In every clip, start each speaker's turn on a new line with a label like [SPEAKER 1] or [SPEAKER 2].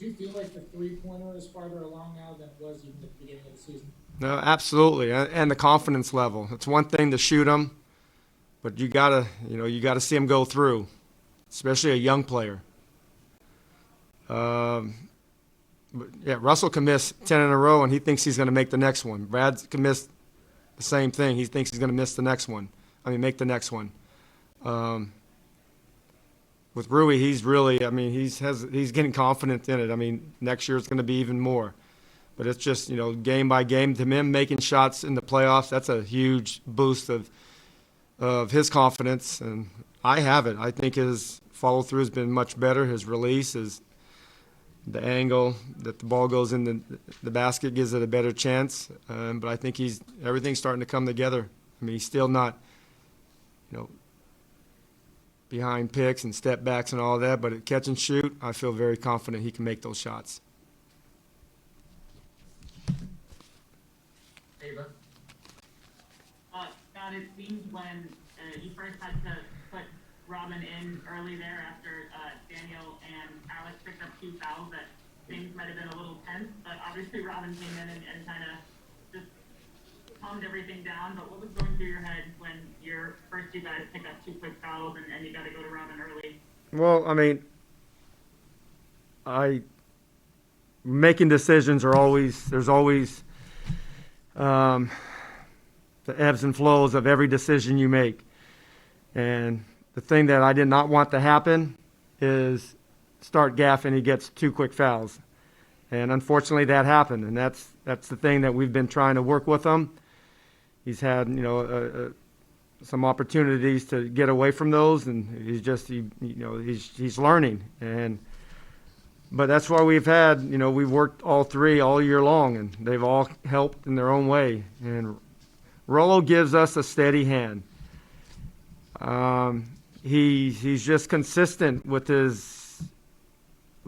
[SPEAKER 1] Do you feel like the three-pointer is farther along now than it was even at the beginning of the season?
[SPEAKER 2] No, absolutely, and the confidence level. It's one thing to shoot them, but you gotta see them go through, especially a young player. Um, but yeah, Russell can miss 10 in a row, and he thinks he's going to make the next one. Brad can miss the same thing. He thinks he's going to miss the next one. Make the next one. Um, with Rui, he's really, he's getting confident in it. Next year it's going to be even more. But it's just, game by game. To him, making shots in the playoffs, that's a huge boost of his confidence. And I have it. I think his follow through has been much better. His release is the angle that the ball goes in the basket gives it a better chance. But I think everything's starting to come together. He's still not, behind picks and step backs and all that, but at catch and shoot, I feel very confident he can make those shots.
[SPEAKER 1] Ava?
[SPEAKER 3] Scott, it seems when you first had to put Robin in early there after Daniel and Alex picked up 2 fouls that things might have been a little tense, but obviously Robin came in and kind of just calmed everything down. But what was going through your head when your first 2 guys pick up 2 quick fouls and you got to go to Robin early?
[SPEAKER 2] Well, making decisions there's always the ebbs and flows of every decision you make. And the thing that I did not want to happen is start gaffing, he gets 2 quick fouls. And unfortunately that happened. And that's the thing that we've been trying to work with him. He's had, some opportunities to get away from those, and he's learning. But that's why we've worked all 3 all year long, and they've all helped in their own way. And Rollo gives us a steady hand. He's just consistent with his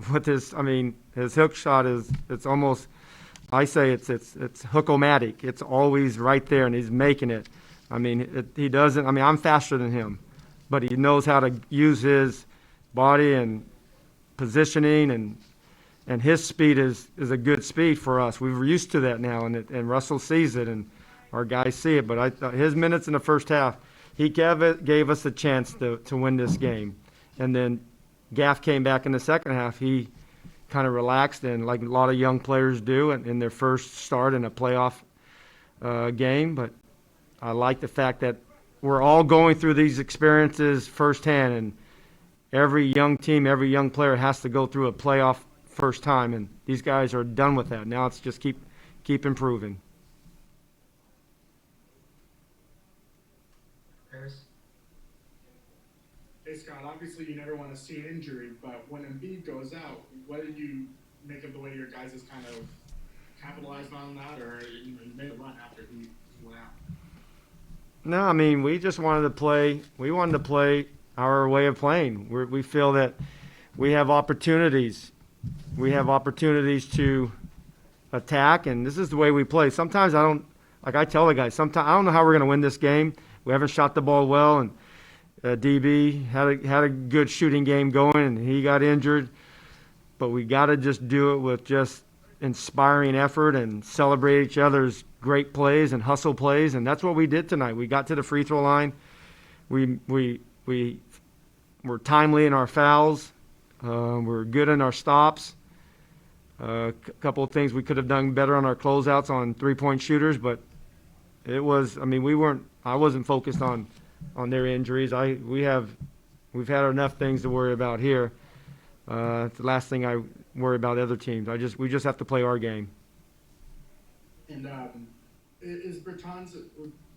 [SPEAKER 2] hook shot it's almost, I say it's hook-o-matic. It's always right there, and he's making it. He doesn't, I'm faster than him, but he knows how to use his body and positioning, and his speed is a good speed for us. We're used to that now, and Russell sees it, and our guys see it. But I thought his minutes in the first half, he gave us a chance to win this game. And then Gaff came back in the second half. He kind of relaxed, and like a lot of young players do in their first start in a playoff game. But I like the fact that we're all going through these experiences firsthand, and every young team, every young player has to go through a playoff first time, and these guys are done with that. Now it's just keep improving.
[SPEAKER 1] Harris?
[SPEAKER 4] Hey Scott, obviously you never want to see an injury, but when Embiid goes out, what did you make of the way your guys has kind of capitalized on that, or you made a run after he went out?
[SPEAKER 2] No, we just wanted to play. We wanted to play our way of playing. We feel that we have opportunities. We have opportunities to attack, and this is the way we play. Sometimes I tell the guys, sometimes I don't know how we're going to win this game. We haven't shot the ball well, and DB had a good shooting game going, and he got injured. But we got to just do it with just inspiring effort and celebrate each other's great plays and hustle plays, and that's what we did tonight. We got to the free throw line. We were timely in our fouls. We're good in our stops. A couple of things we could have done better on our closeouts on 3-point shooters, but it was. I wasn't focused on their injuries. We've had enough things to worry about here. It's the last thing I worry about other teams. We just have to play our game.
[SPEAKER 4] And is Bertans?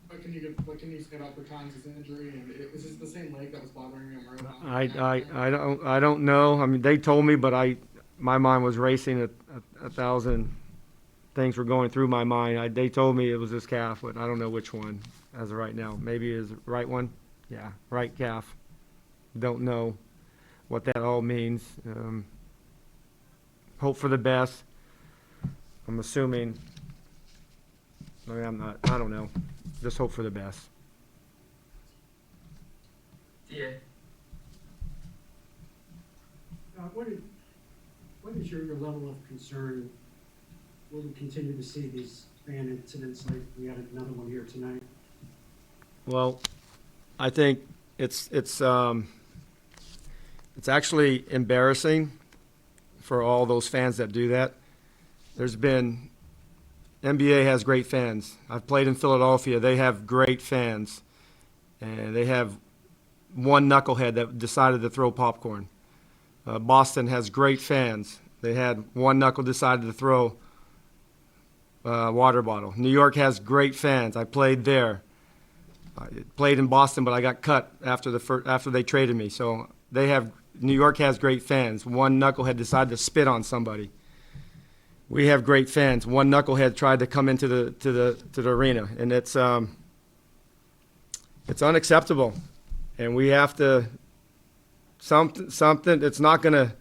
[SPEAKER 4] What can you say about Bertans' injury? And is this the same leg that was bothering him earlier?
[SPEAKER 2] I don't know. They told me, but my mind was racing. A thousand things were going through my mind. They told me it was his calf, but I don't know which one as of right now. Maybe his right one. Yeah, right calf. Don't know what that all means. Hope for the best. I'm assuming. I'm not. I don't know. Just hope for the best.
[SPEAKER 1] Yeah.
[SPEAKER 4] What
[SPEAKER 5] What is your level of concern? Will we continue to see these fan incidents like we had another one here tonight?
[SPEAKER 2] Well, I think it's actually embarrassing for all those fans that do that. NBA has great fans. I've played in Philadelphia. They have great fans. And they have one knucklehead that decided to throw popcorn. Boston has great fans. They had one knuckle decided to throw a water bottle. New York has great fans. I played there. I played in Boston, but I got cut after they traded me. So New York has great fans. One knucklehead decided to spit on somebody. We have great fans. One knucklehead tried to come into the arena, and it's unacceptable. And we have to something. It's not good,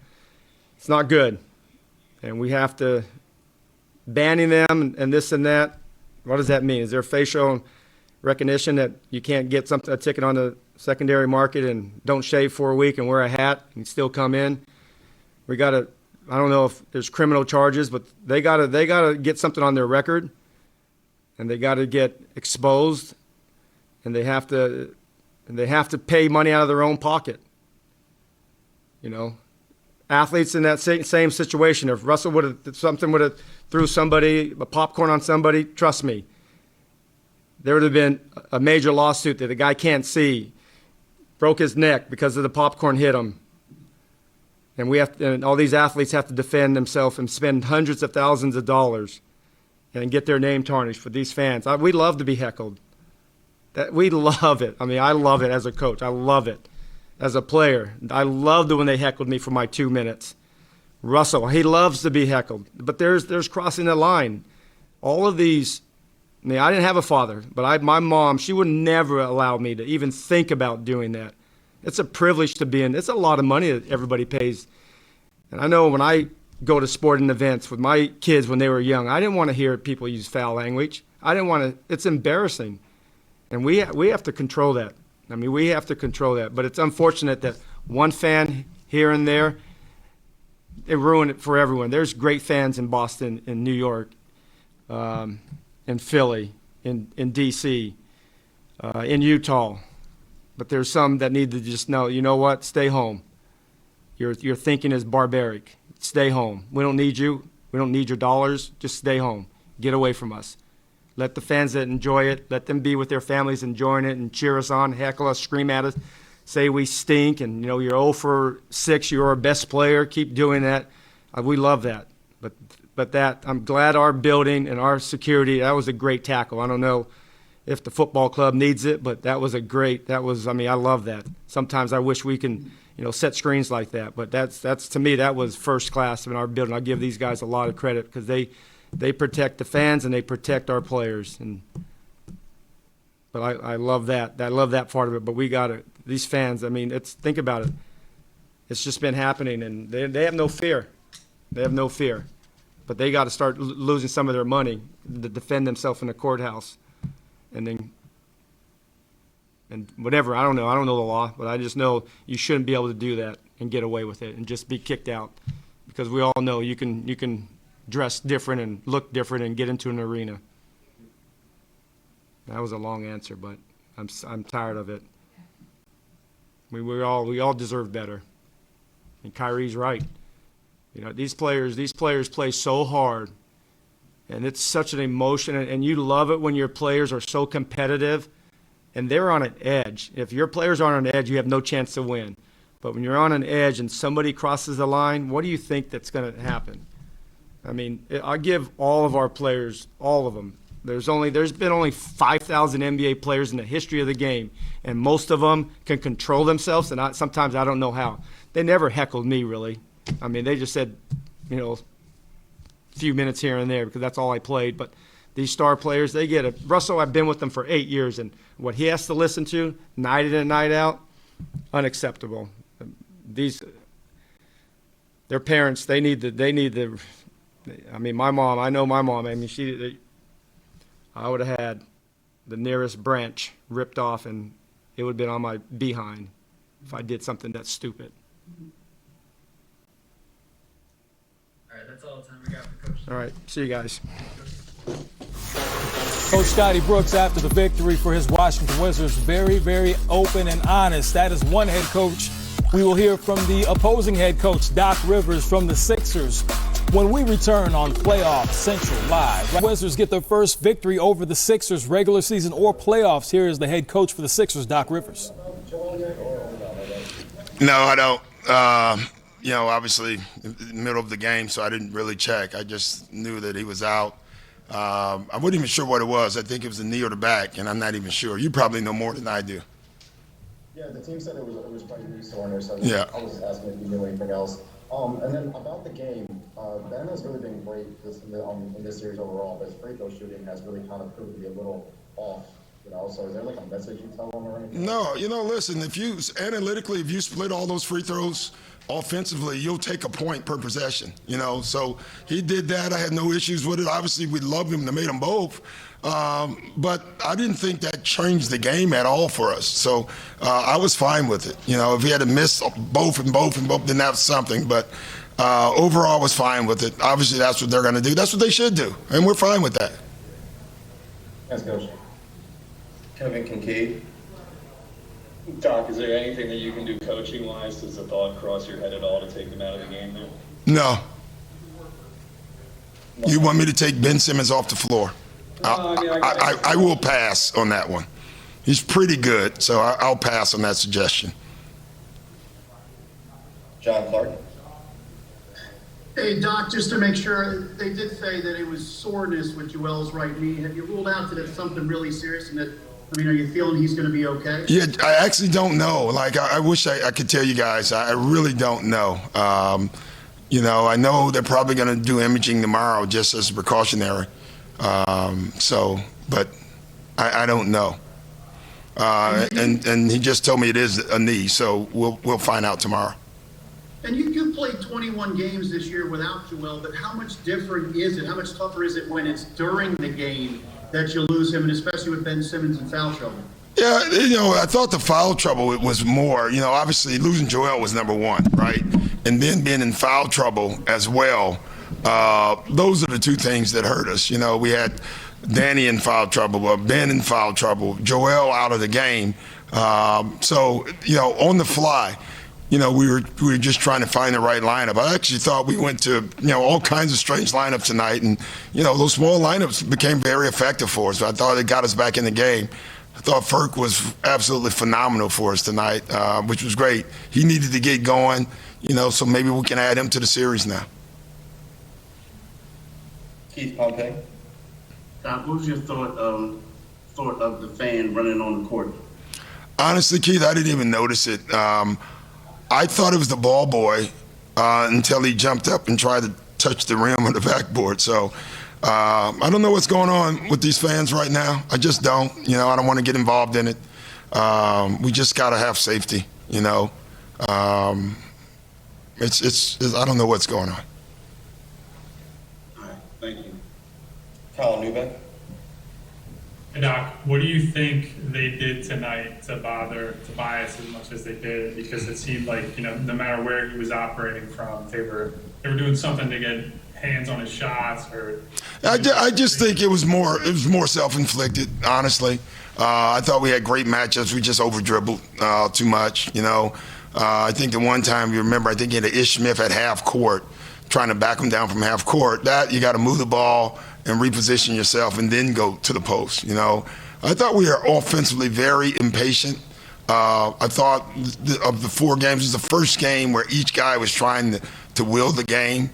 [SPEAKER 2] and we have to banning them and this and that. What does that mean? Is there facial recognition that you can't get a ticket on the secondary market and don't shave for a week and wear a hat and still come in? We got to. I don't know if there's criminal charges, but they gotta get something on their record, and they got to get exposed, and they have to pay money out of their own pocket. You know, athletes in that same situation. If Russell would have threw a popcorn on somebody, trust me, there would have been a major lawsuit that the guy can't see, broke his neck because of the popcorn hit him. And all these athletes have to defend themselves and spend hundreds of thousands of dollars and get their name tarnished for these fans. We love to be heckled. We love it. I mean, I love it as a coach. I love it as a player. I loved it when they heckled me for my 2 minutes. Russell, he loves to be heckled. But there's crossing the line. All of these, I mean, I didn't have a father, but my mom, she would never allow me to even think about doing that. It's a privilege to be in. It's a lot of money that everybody pays. And I know when I go to sporting events with my kids when they were young, I didn't want to hear people use foul language. I didn't want to. It's embarrassing. And we have to control that. I mean, we have to control that. But it's unfortunate that one fan here and there, it ruined it for everyone. There's great fans in Boston, in New York, in Philly, in D.C., in Utah. But there's some that need to just know, you know what, stay home. Your thinking is barbaric. Stay home. We don't need you. We don't need your dollars. Just stay home. Get away from us. Let the fans that enjoy it, let them be with their families enjoying it and cheer us on, heckle us, scream at us, say we stink and, you know, you're 0 for 6, you're our best player. Keep doing that. We love that. But I'm glad our building and our security, that was a great tackle. I don't know if the football club needs it, but I love that. Sometimes I wish we can, set screens like that. But that's to me, that was first class in our building. I give these guys a lot of credit because they protect the fans and they protect our players. But I love that. I love that part of it. But we got to, these fans, I mean, think about it. It's just been happening, and they have no fear. They have no fear. But they got to start losing some of their money to defend themselves in the courthouse. And whatever, I don't know the law, but I just know you shouldn't be able to do that and get away with it and just be kicked out, because we all know you can dress different and look different and get into an arena. That was a long answer, but I'm tired of it. We all deserve better. And Kyrie's right. These players play so hard. And it's such an emotion, and you love it when your players are so competitive, and they're on an edge. If your players are on an edge, you have no chance to win. But when you're on an edge and somebody crosses the line, what do you think that's going to happen? I mean, I give all of our players, all of them. There's been only 5,000 NBA players in the history of the game, and most of them can control themselves, and sometimes I don't know how. They never heckled me, really. I mean, they just said, few minutes here and there because that's all I played. But these star players, they get it. Russell, I've been with them for 8 years, and what he has to listen to night in and night out, unacceptable. Their parents, they need the. I mean, my mom. I know my mom. I mean, I would have had the nearest branch ripped off, and it would have been on my behind if I did something that stupid.
[SPEAKER 6] that's all the time we got for Coach.
[SPEAKER 2] All right, see you guys.
[SPEAKER 7] Coach Scotty Brooks, after the victory for his Washington Wizards, very, very open and honest. That is one head coach. We will hear from the opposing head coach, Doc Rivers, from the Sixers, when we return on Playoff Central Live. The Wizards get their first victory over the Sixers, regular season or playoffs. Here is the head coach for the Sixers, Doc Rivers.
[SPEAKER 8] No, I don't. Obviously, in the middle of the game, so I didn't really check. I just knew that he was out. I wasn't even sure what it was. I think it was the knee or the back, and I'm not even sure. You probably know more than I do.
[SPEAKER 9] Yeah, the team said it was probably knee soreness. So
[SPEAKER 8] Yeah.
[SPEAKER 9] I was asking if you knew anything else. And then about the game, Ben has really been great in this series overall, but his free throw shooting has really kind of proved to be a little off. So is there like a message you tell him or anything?
[SPEAKER 8] No, listen, if you split all those free throws offensively, you'll take a point per possession, So he did that. I had no issues with it. Obviously, we loved him to make them both. But I didn't think that changed the game at all for us. So I was fine with it. If he had to miss both, then that's something. But overall, I was fine with it. Obviously, that's what they're going to do. That's what they should do. And we're fine with that.
[SPEAKER 9] Thanks, Coach.
[SPEAKER 10] Kevin Kincaid. Doc, is there anything that you can do coaching-wise? Does the thought cross your head at all to take them out of the game there?
[SPEAKER 8] No. You want me to take Ben Simmons off the floor? I will pass on that one. He's pretty good, so I'll pass on that suggestion.
[SPEAKER 9] John Clark.
[SPEAKER 11] Hey, Doc, just to make sure, they did say that it was soreness with Joel's right knee. Have you ruled out that it's something really serious and that, are you feeling he's going to be okay?
[SPEAKER 8] Yeah, I actually don't know. I wish I could tell you guys. I really don't know. I know they're probably going to do imaging tomorrow just as precautionary. But I don't know. And he just told me it is a knee, so we'll find out tomorrow.
[SPEAKER 11] And you played 21 games this year without Joel, but how much different is it? How much tougher is it when it's during the game that you lose him, and especially with Ben Simmons in foul trouble?
[SPEAKER 8] Yeah, I thought the foul trouble it was more. Obviously losing Joel was number one, right? And then being in foul trouble as well. Those are the two things that hurt us. We had Danny in foul trouble, Ben in foul trouble, Joel out of the game. So on the fly, we were just trying to find the right lineup. I actually thought we went to all kinds of strange lineups tonight, and those small lineups became very effective for us. I thought it got us back in the game. I thought Ferk was absolutely phenomenal for us tonight, which was great. He needed to get going, so maybe we can add him to the series now.
[SPEAKER 9] Keith Pompey.
[SPEAKER 11] Doc, what was your thought of the fan running on the court?
[SPEAKER 8] Honestly, Keith, I didn't even notice it. I thought it was the ball boy until he jumped up and tried to touch the rim on the backboard. So I don't know what's going on with these fans right now. I just don't. I don't want to get involved in it. We just got to have safety. It's I don't know what's going on.
[SPEAKER 10] All right, thank you.
[SPEAKER 9] Kyle Neubeck.
[SPEAKER 12] Hey, Doc, what do you think they did tonight to bother Tobias as much as they did? Because it seemed like, no matter where he was operating from, they were doing something to get hands on his shots. Or
[SPEAKER 8] I just think it was more self-inflicted, honestly. I thought we had great matchups. We just over-dribbled too much, I think the one time, you remember, I think he had Ish Smith at half court, trying to back him down from half court. That, you got to move the ball and reposition yourself and then go to the post, I thought we were offensively very impatient. I thought of the four games, it was the first game where each guy was trying to will the game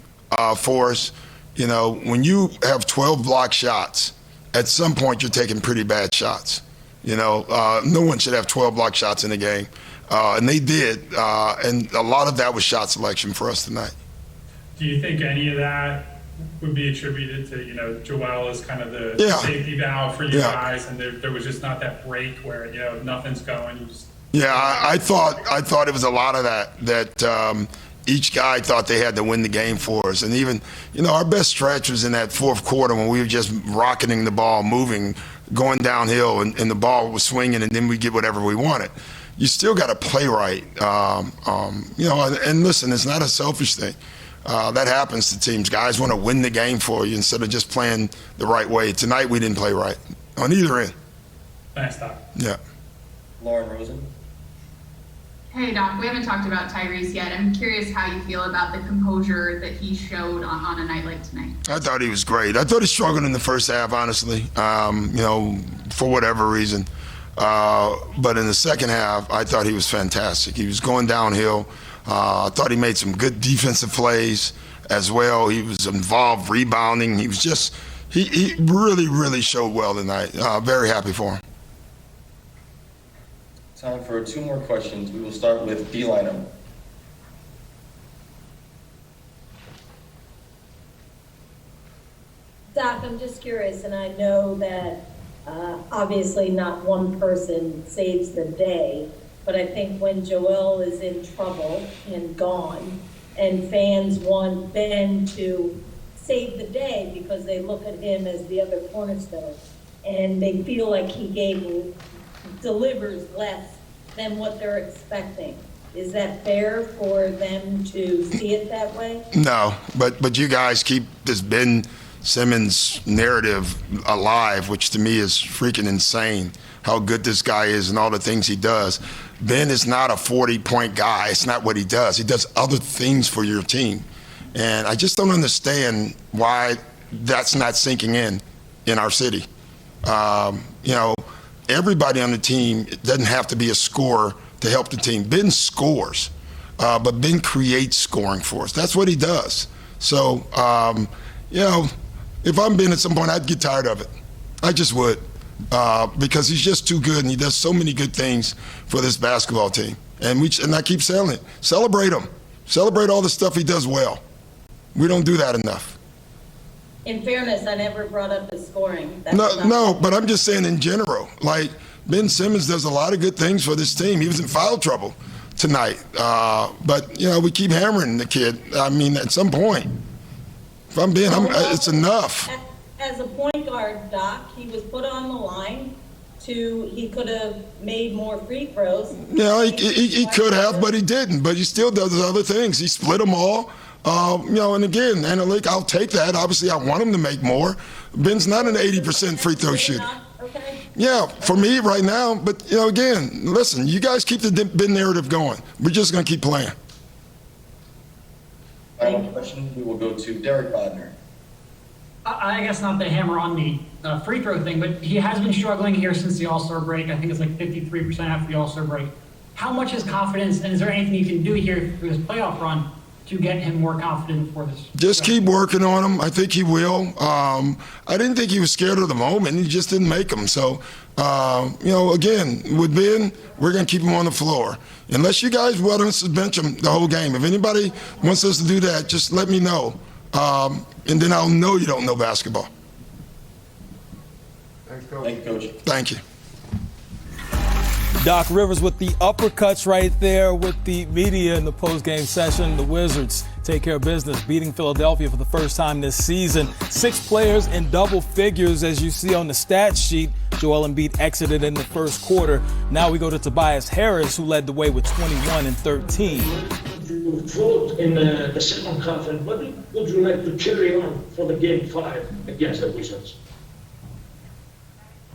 [SPEAKER 8] for us. When you have 12 block shots, at some point you're taking pretty bad shots. No one should have 12 block shots in a game. And they did. And a lot of that was shot selection for us tonight.
[SPEAKER 12] Do you think any of that would be attributed to, Joel as kind of the safety valve for you guys, and there was just not that break where, nothing's going?
[SPEAKER 8] I thought it was a lot of that each guy thought they had to win the game for us. And even, our best stretch was in that fourth quarter when we were just rocketing the ball, moving, going downhill, and the ball was swinging, and then we get whatever we wanted. You still got to play right. And listen, it's not a selfish thing. That happens to teams. Guys want to win the game for you instead of just playing the right way. Tonight we didn't play right on either end.
[SPEAKER 12] Thanks, Doc.
[SPEAKER 8] Yeah.
[SPEAKER 10] Lauren Rosen.
[SPEAKER 6] Hey Doc, we haven't talked about Tyrese yet. I'm curious how you feel about the composure that he showed on a night like tonight.
[SPEAKER 8] I thought he was great. I thought he struggled in the first half, honestly, for whatever reason. But in the second half, I thought he was fantastic. He was going downhill. I thought he made some good defensive plays as well. He was involved rebounding. He was just, he really, really showed well tonight. Very happy for him.
[SPEAKER 10] Time for 2 more questions. We will start with D-Liner.
[SPEAKER 13] Doc, I'm just curious, and I know that obviously not one person saves the day, but I think when Joel is in trouble and gone, and fans want Ben to save the day because they look at him as the other cornerstone, and they feel like he delivers less than what they're expecting. Is that fair for them to see it that way?
[SPEAKER 8] No, but you guys keep this Ben Simmons narrative alive, which to me is freaking insane, how good this guy is and all the things he does. Ben is not a 40-point guy. It's not what he does. He does other things for your team. And I just don't understand why that's not sinking in our city. Everybody on the team doesn't have to be a scorer to help the team. Ben scores, but Ben creates scoring for us. That's what he does. So, if I'm Ben at some point, I'd get tired of it. I just would, because he's just too good, and he does so many good things for this basketball team. And I keep saying it. Celebrate him. Celebrate all the stuff he does well. We don't do that enough.
[SPEAKER 13] In fairness, I never brought up his scoring.
[SPEAKER 8] No, but I'm just saying in general. Like, Ben Simmons does a lot of good things for this team. He was in foul trouble tonight. But, we keep hammering the kid. I mean, at some point, if I'm Ben, it's enough.
[SPEAKER 13] As a point guard, Doc, he was put on the line he could have made more free throws.
[SPEAKER 8] Yeah, he could have, but he didn't. But he still does other things. He split them all. And again, analytic, I'll take that. Obviously, I want him to make more. Ben's not an 80% free throw shooter.
[SPEAKER 13] Okay.
[SPEAKER 8] Yeah, for me right now. But, again, listen, you guys keep the Ben narrative going. We're just going to keep playing.
[SPEAKER 10] Final question, we will go to Derek Bodner.
[SPEAKER 14] I guess not to hammer on the free throw thing, but he has been struggling here since the All-Star break. I think it's like 53% after the All-Star break. How much is confidence, and is there anything you can do here for this playoff run to get him more confident for this?
[SPEAKER 8] Just keep working on him. I think he will. I didn't think he was scared of the moment. He just didn't make them. So, again, with Ben, we're going to keep him on the floor. Unless you guys want us to bench him the whole game. If anybody wants us to do that, just let me know. And then I'll know you don't know basketball.
[SPEAKER 10] Thanks, Coach. Thank you, Coach.
[SPEAKER 8] Thank you.
[SPEAKER 7] Doc Rivers with the uppercuts right there with the media in the post-game session. The Wizards take care of business, beating Philadelphia for the first time this season. 6 players in double figures, as you see on the stat sheet. Joel Embiid exited in the first quarter. Now we go to Tobias Harris, who led the way with 21 and 13.
[SPEAKER 15] You vote in the second half, and what would you like to carry on for the game 5 against the Wizards?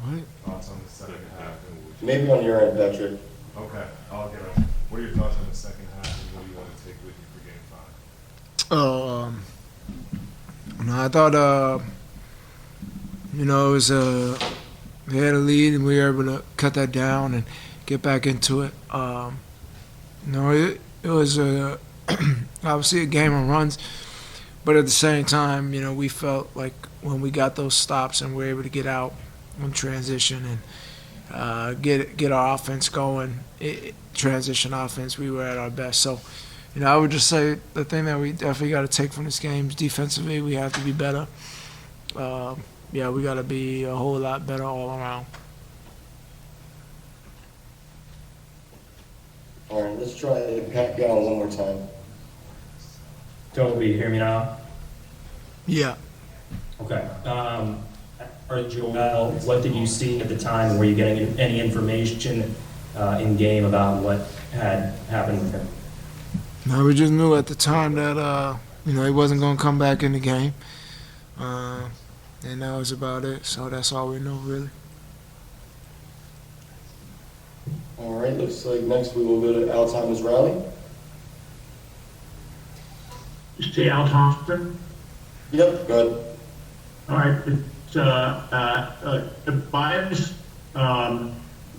[SPEAKER 16] What? Thoughts on the second half?
[SPEAKER 10] Maybe on your end, Patrick.
[SPEAKER 16] Okay, I'll get it. What are your thoughts on the second half, and what do you want to take with you for game 5?
[SPEAKER 17] I thought, it was we had a lead and we were able to cut that down and get back into it. It was obviously a game of runs, but at the same time, we felt like when we got those stops and we were able to get out in transition and get our offense going, transition offense, we were at our best. So, I would just say the thing that we definitely got to take from this game is defensively, we have to be better. We got to be a whole lot better all around.
[SPEAKER 10] All right, let's try Pat Gallen one more time.
[SPEAKER 18] Toby, you hear me now?
[SPEAKER 17] Yeah.
[SPEAKER 18] Okay. Joel, what did you see at the time? Were you getting any information in game about what had happened with him?
[SPEAKER 17] No, we just knew at the time that he wasn't going to come back in the game. And that was about it. So that's all we know, really.
[SPEAKER 10] All right, looks like next we will go to Alzheimer's Rally.
[SPEAKER 15] You say Al Thompson?
[SPEAKER 10] Yep, go ahead.
[SPEAKER 15] All right, it's Tobias,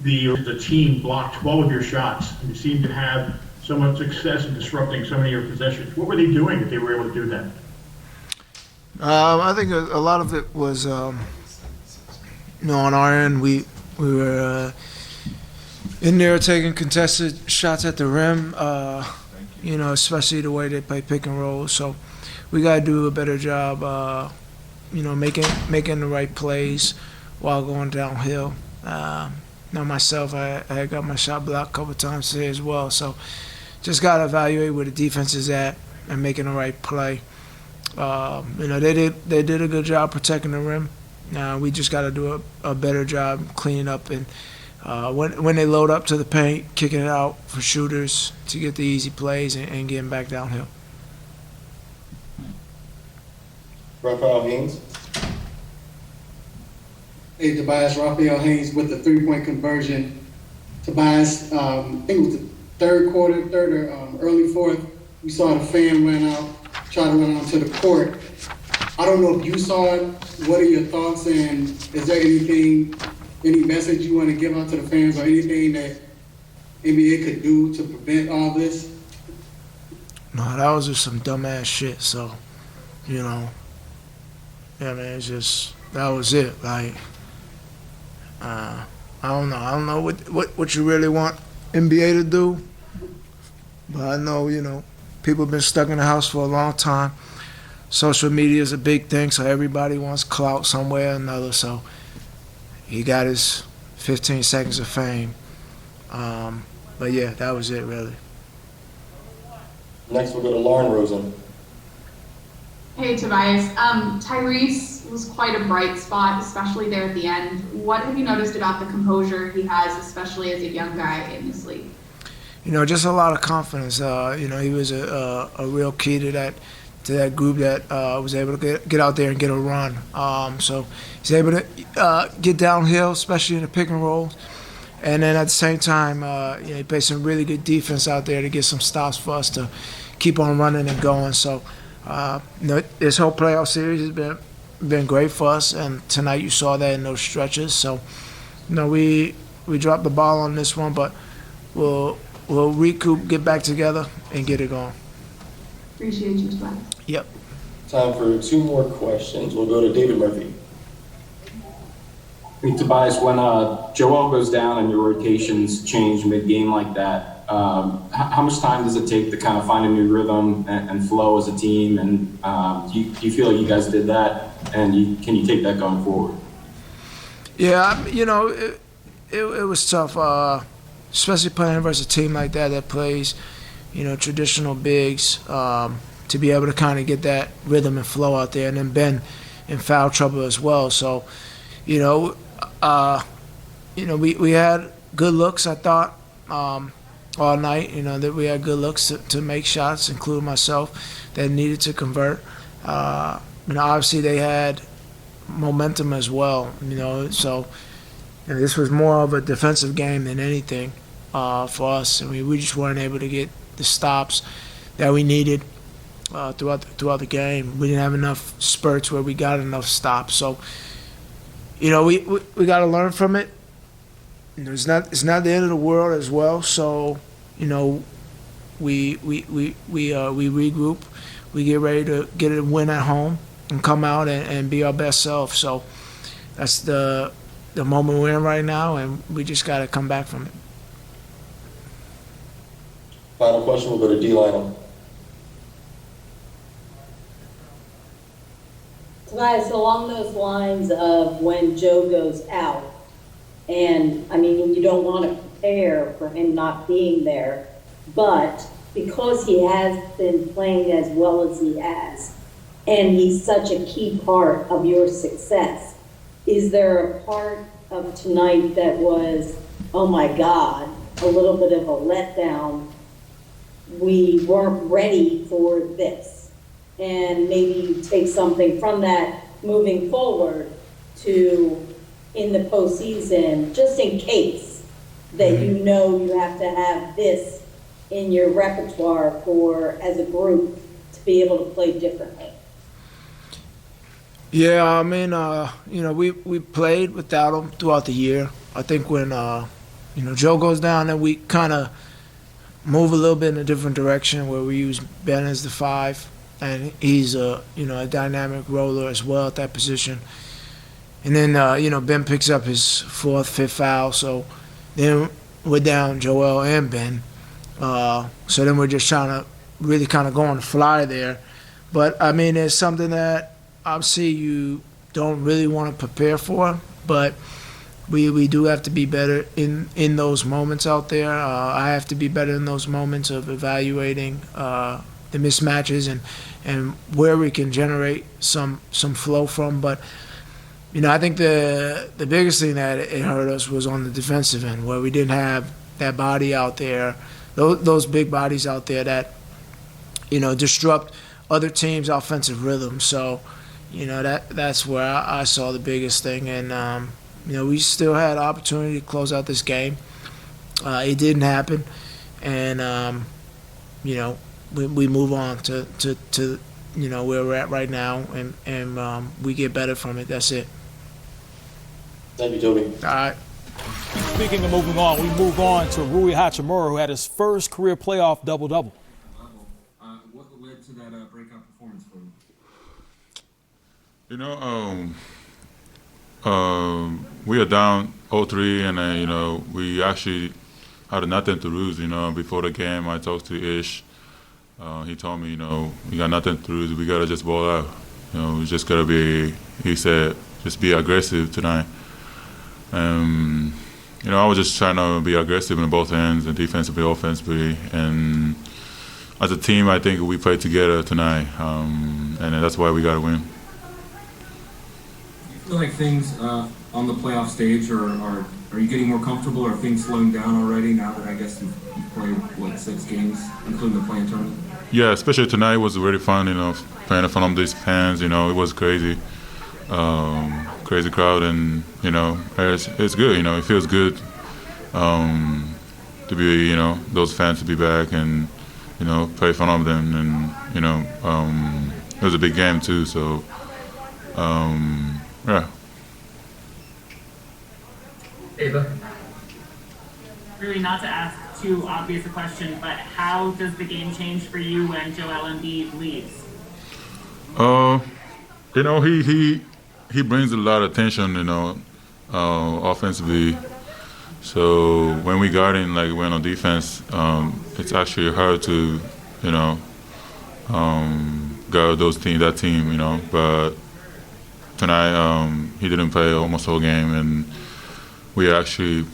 [SPEAKER 15] the team blocked 12 of your shots. You seem to have so much success in disrupting so many of your possessions. What were they doing that they were able to do that?
[SPEAKER 17] I think a lot of it was, on our end, we were in there taking contested shots at the rim, especially the way they play pick and roll. So we got to do a better job, making the right plays while going downhill. Myself, I got my shot blocked a couple of times today as well. So just got to evaluate where the defense is at and making the right play. They did a good job protecting the rim. We just got to do a better job cleaning up and when they load up to the paint, kicking it out for shooters to get the easy plays and getting back downhill.
[SPEAKER 10] Raphael Haynes.
[SPEAKER 19] Hey, Tobias, Raphael Haynes with the three-point conversion. Tobias, I think it was the third or early fourth, we saw the fan try to run onto the court. I don't know if you saw it. What are your thoughts, and is there any message you want to give out to the fans or anything that NBA could do to prevent all this?
[SPEAKER 17] No, that was just some dumbass shit. So, it's just, that was it. Like, I don't know. I don't know what you really want NBA to do, but I know, people have been stuck in the house for a long time. Social media is a big thing, so everybody wants clout somewhere or another. So he got his 15 seconds of fame. But yeah, that was it, really.
[SPEAKER 10] Next we'll go to Lauren Rosen.
[SPEAKER 6] Hey, Tobias. Tyrese was quite a bright spot, especially there at the end. What have you noticed about the composure he has, especially as a young guy in this league?
[SPEAKER 17] Just a lot of confidence. He was a real key to that group that was able to get out there and get a run. So he's able to get downhill, especially in the pick and roll. And then at the same time, he plays some really good defense out there to get some stops for us to keep on running and going. So this whole playoff series has been great for us, and tonight you saw that in those stretches. So we dropped the ball on this one, but we'll recoup, get back together, and get it going.
[SPEAKER 6] Appreciate you, Tobias.
[SPEAKER 17] Yep.
[SPEAKER 10] Time for two more questions. We'll go to David Murphy.
[SPEAKER 20] Hey, Tobias, when Joel goes down and your rotations change mid-game like that, how much time does it take to kind of find a new rhythm and flow as a team? And do you feel like you guys did that? And can you take that going forward?
[SPEAKER 17] Yeah, it was tough, especially playing versus a team like that plays, traditional bigs, to be able to kind of get that rhythm and flow out there. And then Ben in foul trouble as well. So, we had good looks, I thought, all night. That we had good looks to make shots, including myself, that needed to convert. Obviously they had momentum as well. So this was more of a defensive game than anything for us. We just weren't able to get the stops that we needed throughout the game. We didn't have enough spurts where we got enough stops. So. We got to learn from it. It's not the end of the world as well. So, we regroup. We get ready to get a win at home and come out and be our best self. So that's the moment we're in right now, and we just got to come back from it.
[SPEAKER 10] Final question. We'll go to D. Lionel.
[SPEAKER 13] Tobias, along those lines of when Joe goes out, and you don't want to prepare for him not being there, but because he has been playing as well as he has, and he's such a key part of your success, is there a part of tonight that was, oh my God, a little bit of a letdown? We weren't ready for this. and maybe take something from that moving forward to in the postseason, just in case that you know you have to have this in your repertoire for as a group to be able to play differently?
[SPEAKER 17] Yeah, I mean, we played without him throughout the year. I think when, Joe goes down, then we kind of move a little bit in a different direction where we use Ben as the 5, and he's a dynamic roller as well at that position. And then, Ben picks up his 4th, 5th foul, so then we're down Joel and Ben. So then we're just trying to really kind of go on the fly there. But, I mean, it's something that obviously you don't really want to prepare for, but we do have to be better in those moments out there. I have to be better in those moments of evaluating the mismatches and where we can generate some flow from. But, I think the biggest thing that it hurt us was on the defensive end, where we didn't have that body out there, those big bodies out there that, disrupt other teams' offensive rhythm. So, that's where I saw the biggest thing. And, we still had opportunity to close out this game. It didn't happen. And, we move on to where we're at right now, and we get better from it. That's it.
[SPEAKER 11] Thank you, Toby.
[SPEAKER 17] All right.
[SPEAKER 7] Speaking of moving on, we move on to Rui Hachimura, who had his first career playoff double-double.
[SPEAKER 21] What led to that breakout performance for you?
[SPEAKER 16] We are down 0-3, and we actually had nothing to lose. Before the game, I talked to Ish. He told me, we got nothing to lose. We gotta just ball out. We just gotta be. He said, just be aggressive tonight. I was just trying to be aggressive in both ends, and defensively, offensively, and as a team, I think we played together tonight, and that's why we got to win.
[SPEAKER 21] Do you feel like things on the playoff stage are you getting more comfortable? Are things slowing down already now that I guess you've played 6 games, including the play-in tournament?
[SPEAKER 16] Yeah, especially tonight was really fun. Playing in front of these fans. It was crazy. Crazy crowd, and it's good. It feels good to be those fans to be back and play in front of them, and it was a big game too. So yeah.
[SPEAKER 3] Ava. Really, not to ask too obvious a question, but how does the game change for you when Joel Embiid leaves?
[SPEAKER 16] He brings a lot of attention, offensively. So when we got in, like when on defense, it's actually hard to, guard that team, But tonight, he didn't play almost the whole game, and we actually,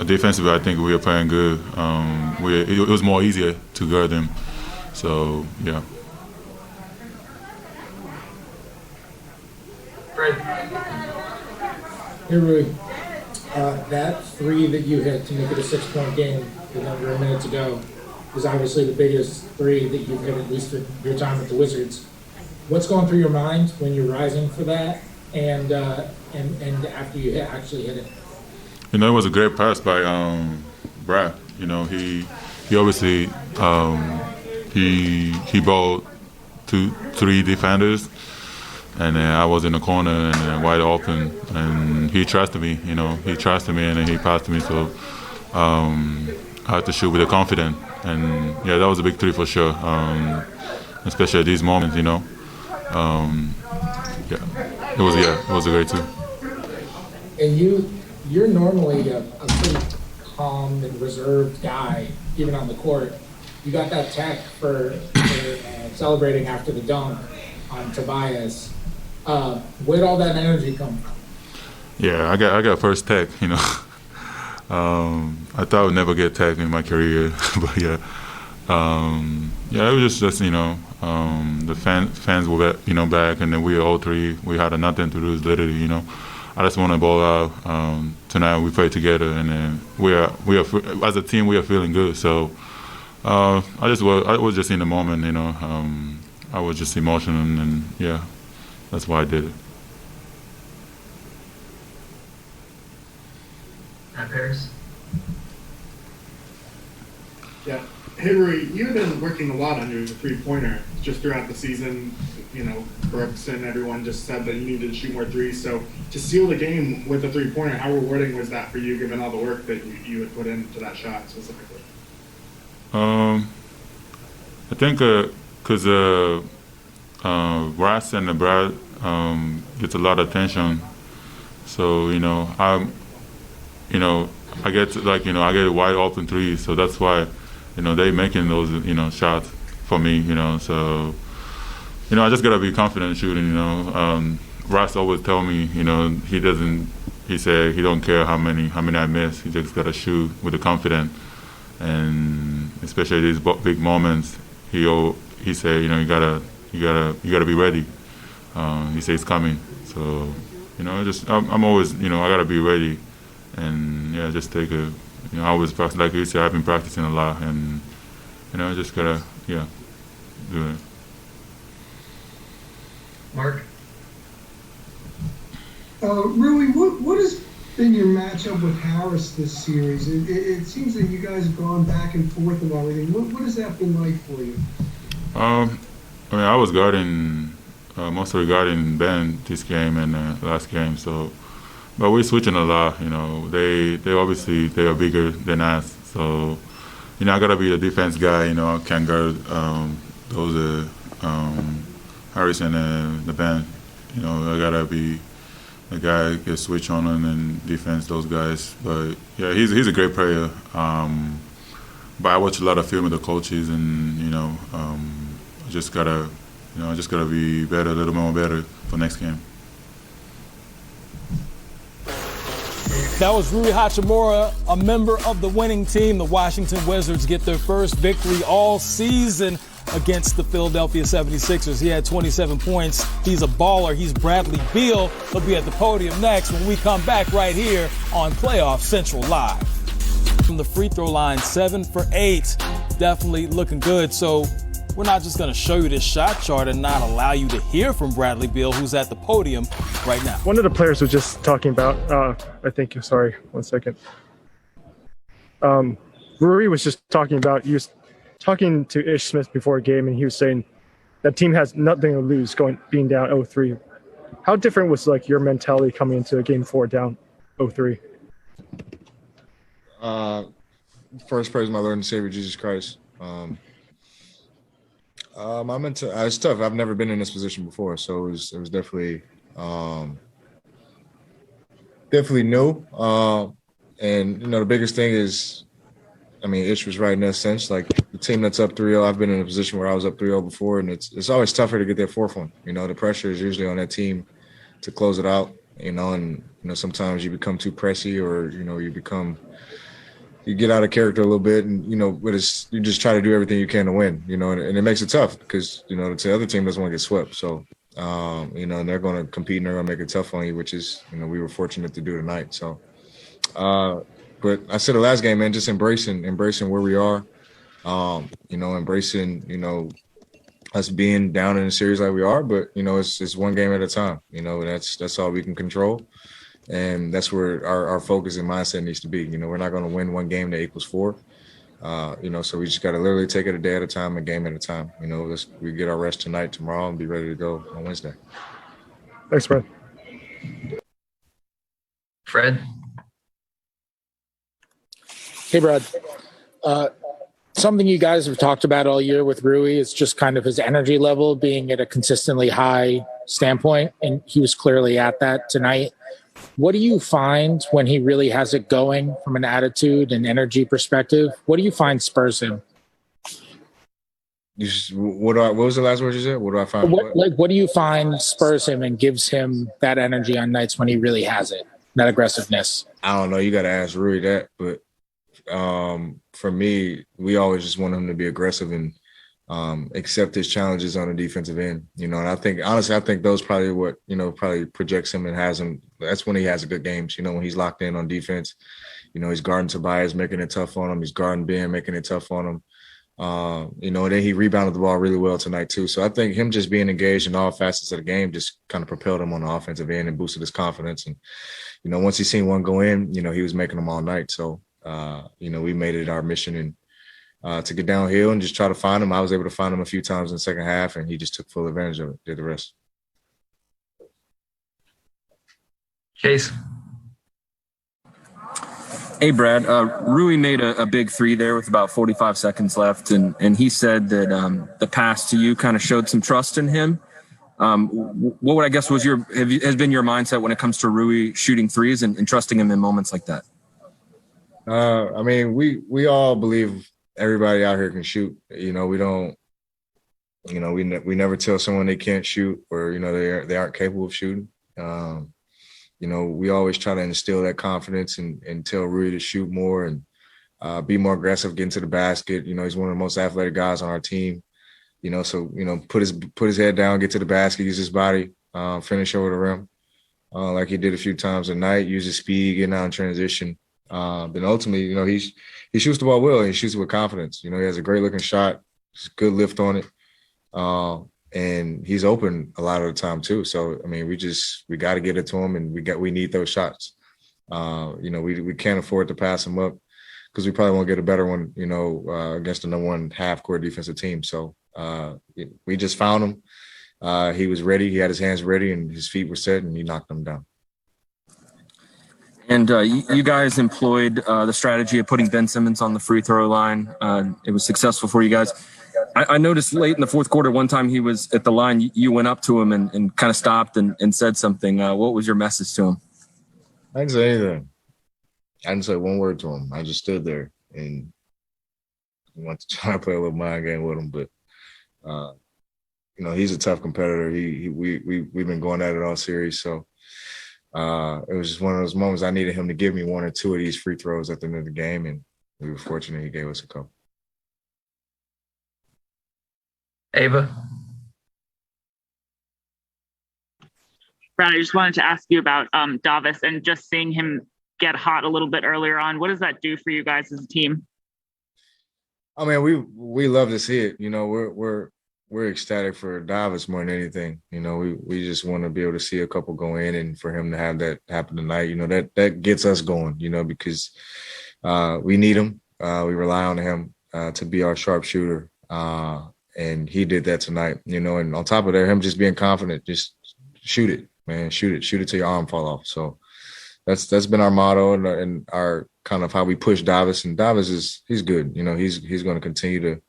[SPEAKER 16] defensively, I think we were playing good. It was more easier to guard him. So yeah.
[SPEAKER 1] Hey, Rui, that 3 that you hit to make it a 6-point game with under a minute to go is obviously the biggest 3 that you've hit, at least in your time with the Wizards. What's going through your mind when you're rising for that, and after you actually hit it?
[SPEAKER 16] It was a great pass by Brad. He obviously he balled 2-3 defenders. And I was in the corner and wide open, and he trusted me. He trusted me, and then he passed to me. So I had to shoot with the confidence, and yeah, that was a big 3 for sure. Especially at these moments, it was a great 2.
[SPEAKER 1] And you're normally a pretty calm and reserved guy, even on the court. You got that tech for celebrating after the dunk on Tobias. Where'd all that energy come from?
[SPEAKER 16] Yeah, I got first tech. I thought I would never get tech in my career, but yeah, it was just the fans were back, and then we all 3 we had nothing to lose literally. I just want to ball out. Tonight we played together, and then we are as a team we are feeling good. So I was just in the moment, you know. I was just emotional, and yeah, that's why I did it.
[SPEAKER 4] Paris.
[SPEAKER 22] Yeah. Hey, Rui, you've been working a lot on your three-pointer just throughout the season. You know, Brooks and everyone just said that you needed to shoot more threes. So to seal the game with a three-pointer, how rewarding was that for you, given all the work that you had put into that shot specifically?
[SPEAKER 16] I think because Russ and Brad gets a lot of attention. So, you know, I get wide open threes. So that's why, you know, they making those, you know, shots for me, you know. So, you know, I just gotta be confident shooting, you know. Russ always tell me, you know, he said he don't care how many I miss. He just gotta shoot with the confidence. And especially these big moments, he said, you know, you gotta be ready. He says it's coming. So, you know, I'm always, you know, I gotta be ready. And yeah, just take you know, I always practice, like you said, I've been practicing a lot, and you know, I just gotta, yeah, do it.
[SPEAKER 4] Mark?
[SPEAKER 23] Rui, what has been your matchup with Harris this series? It seems that you guys have gone back and forth and everything. What has that been like for you?
[SPEAKER 16] I mean, I was mostly guarding Ben this game and last game, so. But we're switching a lot, you know. They are bigger than us, so you know I gotta be the defense guy. You know, I can't guard those Harris and the band. You know, I gotta be the guy who can switch on and defense those guys. But yeah, he's a great player. But I watch a lot of film with the coaches, and you know, I just gotta be better, a little more better for next game.
[SPEAKER 7] That was Rui Hachimura, a member of the winning team. The Washington Wizards get their first victory all season against the Philadelphia 76ers. He had 27 points. He's a baller. He's Bradley Beal. He'll be at the podium next when we come back right here on Playoff Central Live. From the free throw line, 7 for 8. Definitely looking good. So we're not just going to show you this shot chart and not allow you to hear from Bradley Beal, who's at the podium right now.
[SPEAKER 24] One of the players was just talking about, sorry, 1 second. Rui was just talking about, he was talking to Ish Smith before a game, and he was saying that team has nothing to lose being down 0-3. How different was like your mentality coming into Game 4 down 0-3?
[SPEAKER 25] First, praise my Lord and Savior Jesus Christ. It's tough. I've never been in this position before, so it was definitely new. And you know, the biggest thing is, I mean, Ish was right in that sense. Like the team that's up 3-0, I've been in a position where I was up 3-0 before, and it's always tougher to get that fourth one. You know, the pressure is usually on that team to close it out. You know, and you know sometimes you become too pressy, or you know you get out of character a little bit, and you know, but you just try to do everything you can to win. You know, and it makes it tough because you know the other team doesn't want to get swept. So you know, and they're going to compete and they're going to make it tough on you, which is, you know, we were fortunate to do tonight. So, but I said the last game, man, just embracing where we are. You know, embracing, you know, us being down in a series like we are, but you know, it's one game at a time. You know, that's all we can control. And that's where our focus and mindset needs to be. You know, we're not going to win one game that equals 4. You know, so we just got to literally take it a day at a time, a game at a time. You know, we get our rest tonight, tomorrow, and be ready to go on Wednesday.
[SPEAKER 24] Thanks, Fred.
[SPEAKER 4] Fred?
[SPEAKER 1] Hey, Brad. Something you guys have talked about all year with Rui is just kind of his energy level being at a consistently high standpoint, and he was clearly at that tonight. What do you find when he really has it going from an attitude and energy perspective? What do you find spurs him?
[SPEAKER 25] What was the last word you said? What do I find?
[SPEAKER 1] What do you find spurs him and gives him that energy on nights when he really has it, that aggressiveness?
[SPEAKER 25] I don't know. You got to ask Rui that. But for me, we always just want him to be aggressive and accept his challenges on the defensive end. You know, and I think those probably what, you know, probably projects him and has him. That's when he has a good games. You know, when he's locked in on defense. You know, he's guarding Tobias, making it tough on him. He's guarding Ben, making it tough on him. Then he rebounded the ball really well tonight too. So I think him just being engaged in all facets of the game just kind of propelled him on the offensive end and boosted his confidence. And, once he seen one go in, he was making them all night. So, we made it our mission and to get downhill and just try to find him. I was able to find him a few times in the second half, and he just took full advantage of it, did the rest.
[SPEAKER 4] Chase.
[SPEAKER 2] Hey, Brad. Rui made a big three there with about 45 seconds left, and he said that the pass to you kind of showed some trust in him. What would I guess has been your mindset when it comes to Rui shooting threes and trusting him in moments like that?
[SPEAKER 25] We all believe everybody out here can shoot. We don't. We never tell someone they can't shoot or they aren't capable of shooting. We always try to instill that confidence and tell Rui to shoot more and be more aggressive, get into the basket. He's one of the most athletic guys on our team. Put his head down, get to the basket, use his body, finish over the rim, like he did a few times tonight. Use his speed, getting out in transition. Then ultimately, he shoots the ball well and he shoots it with confidence. He has a great looking shot, good lift on it, and he's open a lot of the time too. So we got to get it to him, and we need those shots. We can't afford to pass him up because we probably won't get a better one, against the number one half court defensive team. So we just found him. He was ready. He had his hands ready and his feet were set, and he knocked them down.
[SPEAKER 2] And you guys employed the strategy of putting Ben Simmons on the free throw line. It was successful for you guys. I noticed late in the fourth quarter, one time he was at the line, you went up to him and kind of stopped and said something. What was your message to him?
[SPEAKER 25] I didn't say anything. I didn't say one word to him. I just stood there and wanted to try to play a little mind game with him. But, he's a tough competitor. We've been going at it all series. So it was just one of those moments I needed him to give me one or two of these free throws at the end of the game. And we were fortunate he gave us a couple.
[SPEAKER 4] Ava.
[SPEAKER 3] Brad, I just wanted to ask you about Davis and just seeing him get hot a little bit earlier on. What does that do for you guys as a team?
[SPEAKER 25] We love to see it. We're ecstatic for Davis more than anything. We just want to be able to see a couple go in, and for him to have that happen tonight, that gets us going, because we need him. We rely on him to be our sharpshooter. And he did that tonight, and on top of that, him just being confident, just shoot it, man, shoot it till your arm fall off. So that's been our motto and our kind of how we push Davis. And Davis he's good. He's going to continue to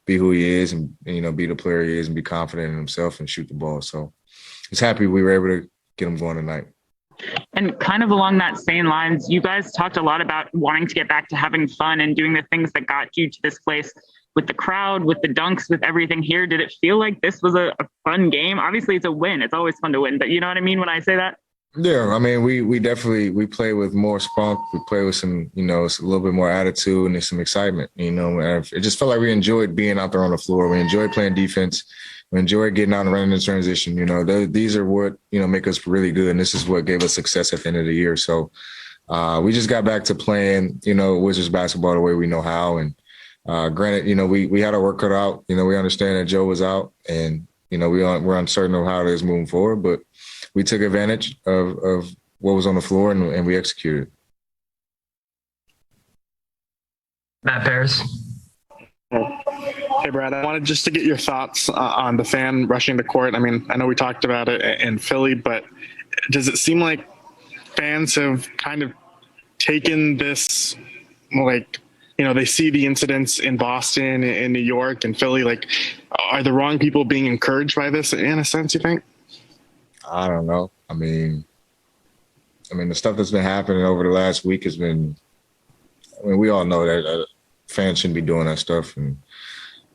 [SPEAKER 25] be who he is and be the player he is and be confident in himself and shoot the ball. So he's happy we were able to get him going tonight.
[SPEAKER 3] And kind of along that same lines, you guys talked a lot about wanting to get back to having fun and doing the things that got you to this place with the crowd, with the dunks, with everything here. Did it feel like this was a fun game? Obviously, it's a win. It's always fun to win, but you know what I mean when I say that?
[SPEAKER 25] Yeah, we definitely play with more spunk. We play with some, a little bit more attitude and some excitement. It just felt like we enjoyed being out there on the floor. We enjoyed playing defense. We enjoyed getting out and running in transition. These are what make us really good, and this is what gave us success at the end of the year. So we just got back to playing, Wizards basketball the way we know how. And granted, we had our work cut out. We understand that Joe was out, and we're uncertain of how it is moving forward, but we took advantage of what was on the floor and we executed.
[SPEAKER 4] Matt Paris.
[SPEAKER 22] Hey, Brad, I wanted just to get your thoughts on the fan rushing the court. I know we talked about it in Philly, but does it seem like fans have kind of taken this, they see the incidents in Boston, in New York, and Philly, are the wrong people being encouraged by this in a sense, you think?
[SPEAKER 25] I don't know. The stuff that's been happening over the last week has been, we all know that fans shouldn't be doing that stuff. And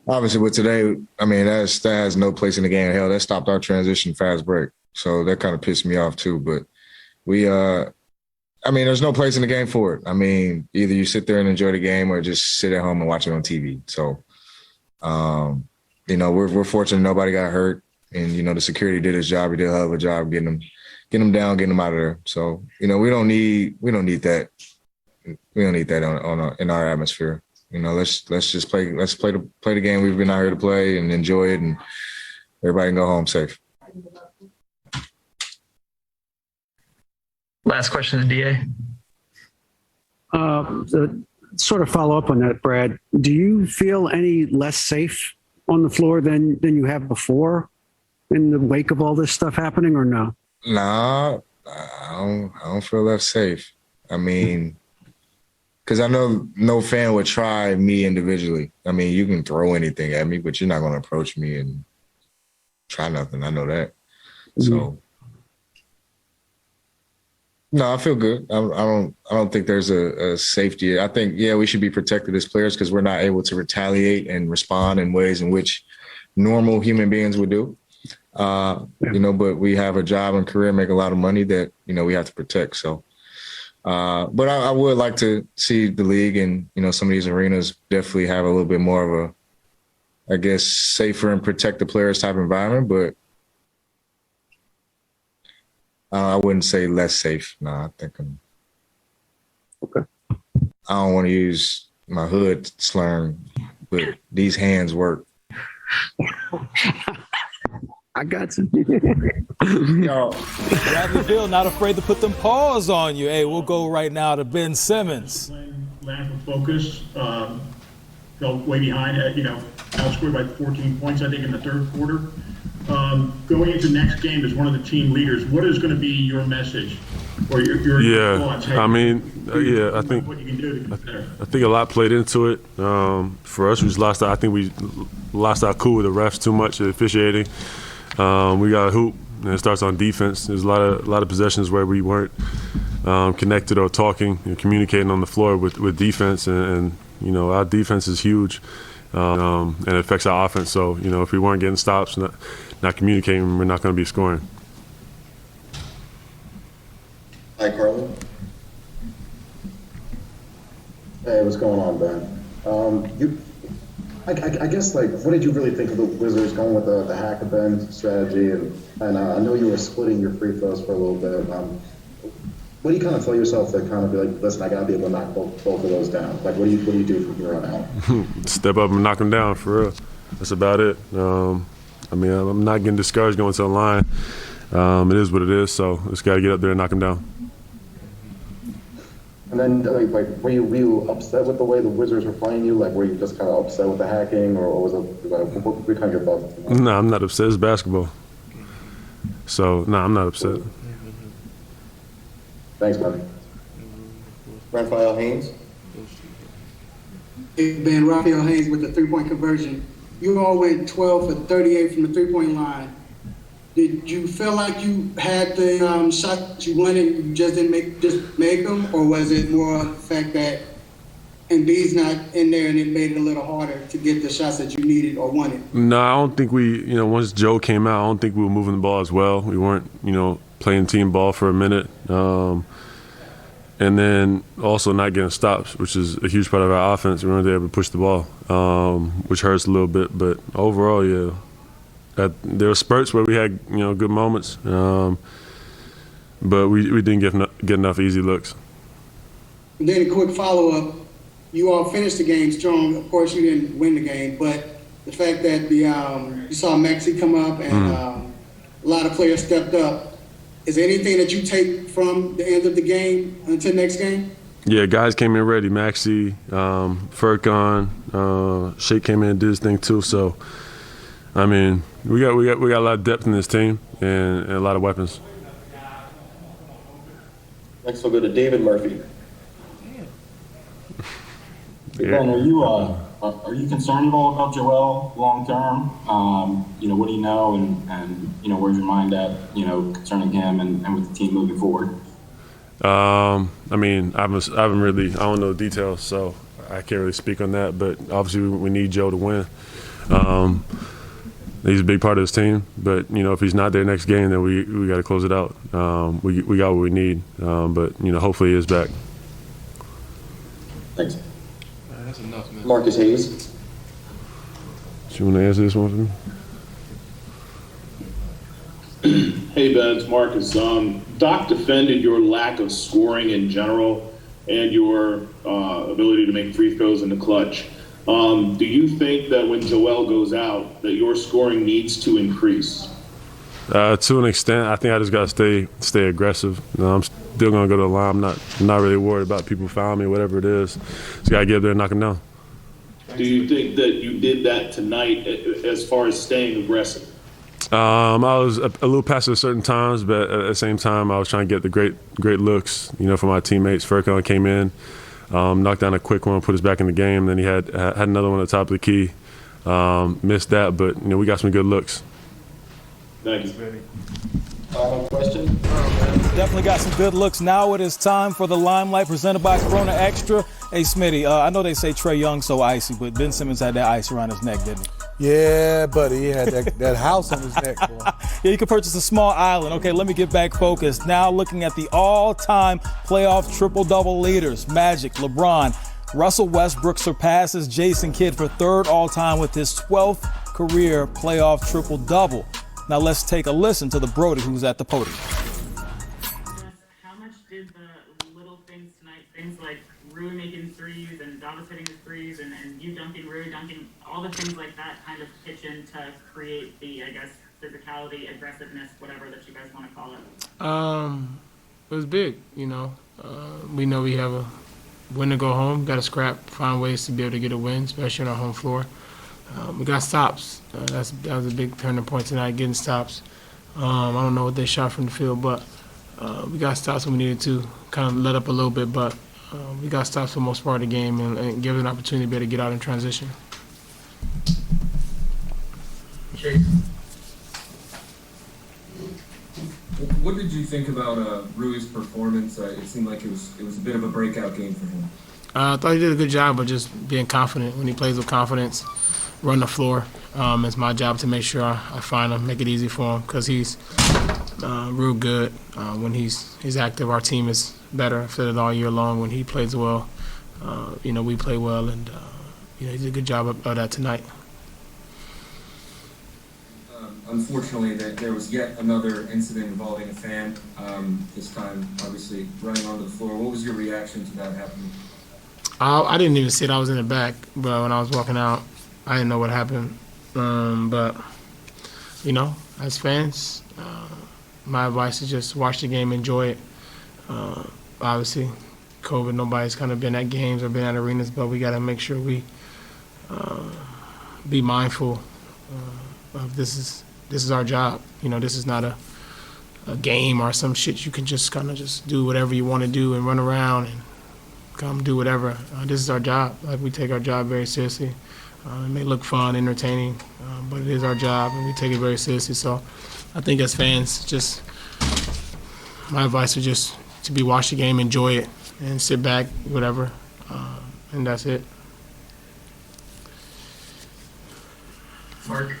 [SPEAKER 25] obviously with today, that has no place in the game. Hell, that stopped our transition fast break. So that kind of pissed me off too. But there's no place in the game for it. Either you sit there and enjoy the game or just sit at home and watch it on TV. So, we're fortunate nobody got hurt. And, the security did his job. He did a hell of a job getting them down, getting them out of there. So, we don't need that. We don't need that in our atmosphere. let's just play the game we've been out here to play and enjoy it, and everybody can go home safe.
[SPEAKER 4] Last question to DA.
[SPEAKER 5] Sort of follow up on that, Brad. Do you feel any less safe on the floor than you have before in the wake of all this stuff happening, or no?
[SPEAKER 25] Nah, I don't feel less safe. I mean, because I know no fan would try me individually. I mean, you can throw anything at me, but you're not going to approach me and try nothing. I know that. So, no, I feel good. I don't think there's a safety. I think, we should be protected as players because we're not able to retaliate and respond in ways in which normal human beings would do. But we have a job and career, make a lot of money that, we have to protect. So, but I would like to see the league and, some of these arenas definitely have a little bit more of a, I guess, safer and protect the players type environment, but I wouldn't say less safe. No, I think
[SPEAKER 5] okay.
[SPEAKER 25] I don't want to use my hood slang, but these hands work.
[SPEAKER 5] I got you.
[SPEAKER 25] Yo.
[SPEAKER 7] Bradley Beal not afraid to put them paws on you. Hey, we'll go right now to Ben Simmons.
[SPEAKER 11] Lack of focus, fell way behind, outscored by 14 points, I think, in the third quarter. Going into next game as one of the team leaders, what is going to be your message or your thoughts?
[SPEAKER 8] I think
[SPEAKER 11] what you can do to get there.
[SPEAKER 8] I think a lot played into it. For us, we lost our cool with the refs too much, the officiating. We got a hoop, and it starts on defense. There's a lot of possessions where we weren't connected or talking and communicating on the floor with defense, and our defense is huge, and it affects our offense. So if we weren't getting stops, not communicating, we're not going to be scoring.
[SPEAKER 9] Hi, Carlin. Hey, what's going on, Ben? I guess, what did you really think of the Wizards going with the hack and bend strategy? And I know you were splitting your free throws for a little bit. What do you kind of tell yourself to kind of be like, listen, I got to be able to knock both of those down? What do you do from here on out?
[SPEAKER 8] Step up and knock them down, for real. That's about it. I'm not getting discouraged going to the line. It is what it is, so just got to get up there and knock them down.
[SPEAKER 9] And then, were you upset with the way the Wizards were playing you? Were you just kind of upset with the hacking, or was it, what were kind of your thoughts?
[SPEAKER 8] No, I'm not upset. It's basketball. So, no, I'm not upset.
[SPEAKER 9] Thanks, man. Raphael Haynes?
[SPEAKER 19] Hey, Ben, Raphael Haynes with the three-point conversion. You all went 12 for 38 from the three-point line. Did you feel like you had the shot that you wanted, you just didn't make them, or was it more the fact that Embiid's not in there and it made it a little harder to get the shots that you needed or wanted?
[SPEAKER 8] No, I don't think we, once Joe came out, I don't think we were moving the ball as well. We weren't, playing team ball for a minute. And then also not getting stops, which is a huge part of our offense. We weren't able to push the ball, which hurts a little bit. But overall, yeah. There were spurts where we had, good moments, but we didn't get enough easy looks.
[SPEAKER 19] And then a quick follow-up. You all finished the game strong. Of course, you didn't win the game, but the fact that you saw Maxey come up and a lot of players stepped up, is there anything that you take from the end of the game until next game?
[SPEAKER 8] Yeah, guys came in ready. Maxey, Furkan, Shake came in and did his thing too. So, we got a lot of depth in this team and a lot of weapons.
[SPEAKER 9] Next we'll go to David Murphy.
[SPEAKER 8] Yeah.
[SPEAKER 20] Ben, are you concerned at all about Joel long term? What do you know, and where's your mind at, concerning him and with the team moving forward?
[SPEAKER 8] I don't know the details, so I can't really speak on that. But obviously, we need Joe to win. He's a big part of this team, but if he's not there next game, then we got to close it out. We got what we need, but hopefully he is back.
[SPEAKER 9] Thanks.
[SPEAKER 12] That's enough, man.
[SPEAKER 9] Marcus Hayes.
[SPEAKER 8] You want to answer this one for me?
[SPEAKER 14] Hey Ben, it's Marcus. Doc defended your lack of scoring in general
[SPEAKER 6] and your ability to make free throws in the clutch. Do you think that when Joel goes out, that your scoring needs to increase?
[SPEAKER 8] To an extent, I think I just got to stay aggressive. I'm still going to go to the line. I'm not really worried about people fouling me, whatever it is. Just got to get up there and knock them down.
[SPEAKER 6] Do you think that you did that tonight as far as staying aggressive?
[SPEAKER 8] I was a little passive at certain times, but at the same time, I was trying to get the great looks, for my teammates. Furkan came in, knocked down a quick one, put us back in the game. Then he had another one at the top of the key. Missed that, but we got some good looks.
[SPEAKER 6] Thank you.
[SPEAKER 20] Final question?
[SPEAKER 7] Definitely got some good looks. Now it is time for the Limelight presented by Corona Extra. Hey, Smitty, I know they say Trae Young so icy, but Ben Simmons had that ice around his neck, didn't he?
[SPEAKER 10] Yeah, buddy, he had that house on his neck, boy.
[SPEAKER 7] Yeah, you can purchase a small island. Okay, let me get back focused. Now looking at the all-time playoff triple-double leaders, Magic, LeBron. Russell Westbrook surpasses Jason Kidd for third all-time with his 12th career playoff triple-double. Now let's take a listen to the Brody who's at the podium.
[SPEAKER 3] How much did the little things tonight, things like Rui making threes and Davis hitting the threes and you dunking, Rui dunking, all the things like that kind of pitch in to create the, I guess, physicality, aggressiveness, whatever that you guys want to call it?
[SPEAKER 17] It was big, we know we have a win to go home, got to scrap, find ways to be able to get a win, especially on our home floor. We got stops. That was a big turning point tonight, getting stops. I don't know what they shot from the field, but we got stops when we needed to, kind of let up a little bit, but we got stops for the most part of the game and give us an opportunity to be able to get out in transition.
[SPEAKER 21] What did you think about Rui's performance? It seemed like it was a bit of a breakout game for him.
[SPEAKER 17] I thought he did a good job of just being confident. When he plays with confidence, run the floor. It's my job to make sure I find him, make it easy for him, because he's real good. When he's active, our team is better. I've said it all year long. When he plays well, we play well, and he did a good job of that tonight.
[SPEAKER 21] Unfortunately, there was yet another incident involving a fan, this time obviously running onto the floor. What was your reaction to that happening?
[SPEAKER 17] I didn't even see it. I was in the back, but when I was walking out, I didn't know what happened. But, as fans, my advice is just watch the game, enjoy it. Obviously, COVID, nobody's kind of been at games or been at arenas, but we got to make sure we be mindful of this is our job. This is not a game or some shit you can just kind of just do whatever you want to do and run around and come do whatever. This is our job. We take our job very seriously. It may look fun, entertaining, but it is our job, and we take it very seriously. So I think as fans, just my advice is just to watch the game, enjoy it, and sit back, whatever, and that's it.
[SPEAKER 23] Mark?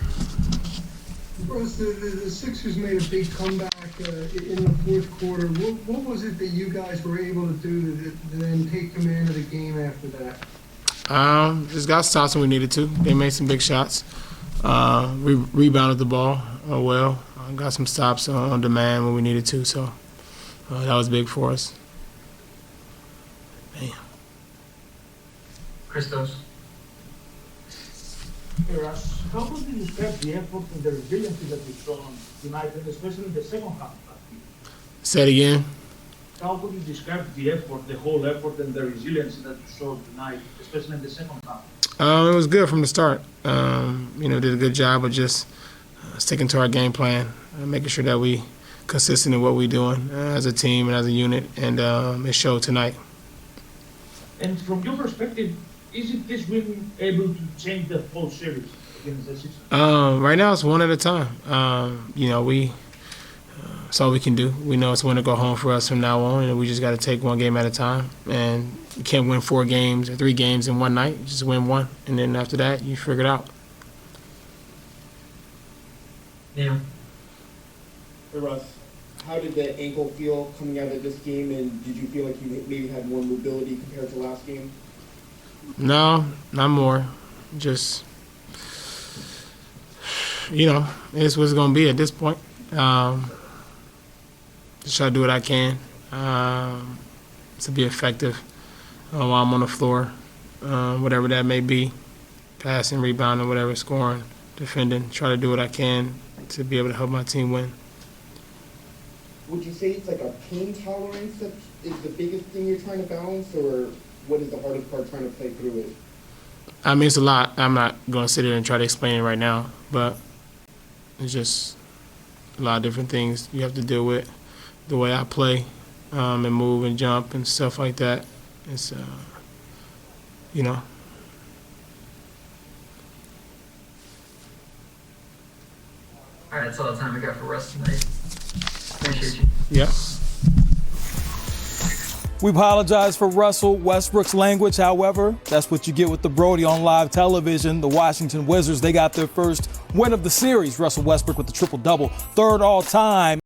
[SPEAKER 23] Russ, the Sixers made a big comeback in the fourth quarter. What was it that you guys were able to do to then take command of the game after that?
[SPEAKER 17] Just got stops when we needed to. They made some big shots. We rebounded the ball well. Got some stops on demand when we needed to. So that was big for us. Damn.
[SPEAKER 4] Christos.
[SPEAKER 14] Hey, Russ, how would you describe the effort and the resiliency that you saw tonight, and especially in the second half?
[SPEAKER 17] Say it again.
[SPEAKER 14] How would you describe the effort, the whole effort, and the resiliency that you saw tonight, especially in the second half?
[SPEAKER 17] It was good from the start. Did a good job of just sticking to our game plan, making sure that we consistent in what we're doing as a team and as a unit, and it showed tonight.
[SPEAKER 14] And from your perspective, isn't this win able to change the whole series against the Sixers?
[SPEAKER 17] Right now, it's one at a time. That's all we can do. We know it's win or go home for us from now on, and we just got to take one game at a time. And you can't win 4 games or 3 games in one night. You just win one, and then after that, you figure it out.
[SPEAKER 4] Yeah.
[SPEAKER 15] Hey Russ, how did the ankle feel coming out of this game, and did you feel like you maybe had more mobility compared to last game?
[SPEAKER 17] No, not more. Just, it's what it's going to be at this point. Just try to do what I can to be effective while I'm on the floor, whatever that may be, passing, rebounding, whatever, scoring, defending, try to do what I can to be able to help my team win.
[SPEAKER 15] Would you say it's like a pain tolerance that is the biggest thing you're trying to balance, or what is the hardest part trying to play through it?
[SPEAKER 17] I mean, it's a lot. I'm not going to sit here and try to explain it right now, but it's just a lot of different things you have to deal with. The way I play and move and jump and stuff like that. It's, you know.
[SPEAKER 4] All right, that's all the time we got for Russ tonight. Appreciate you.
[SPEAKER 17] Yeah.
[SPEAKER 7] We apologize for Russell Westbrook's language. However, that's what you get with the Brody on live television. The Washington Wizards, they got their first win of the series. Russell Westbrook with the triple-double, third all-time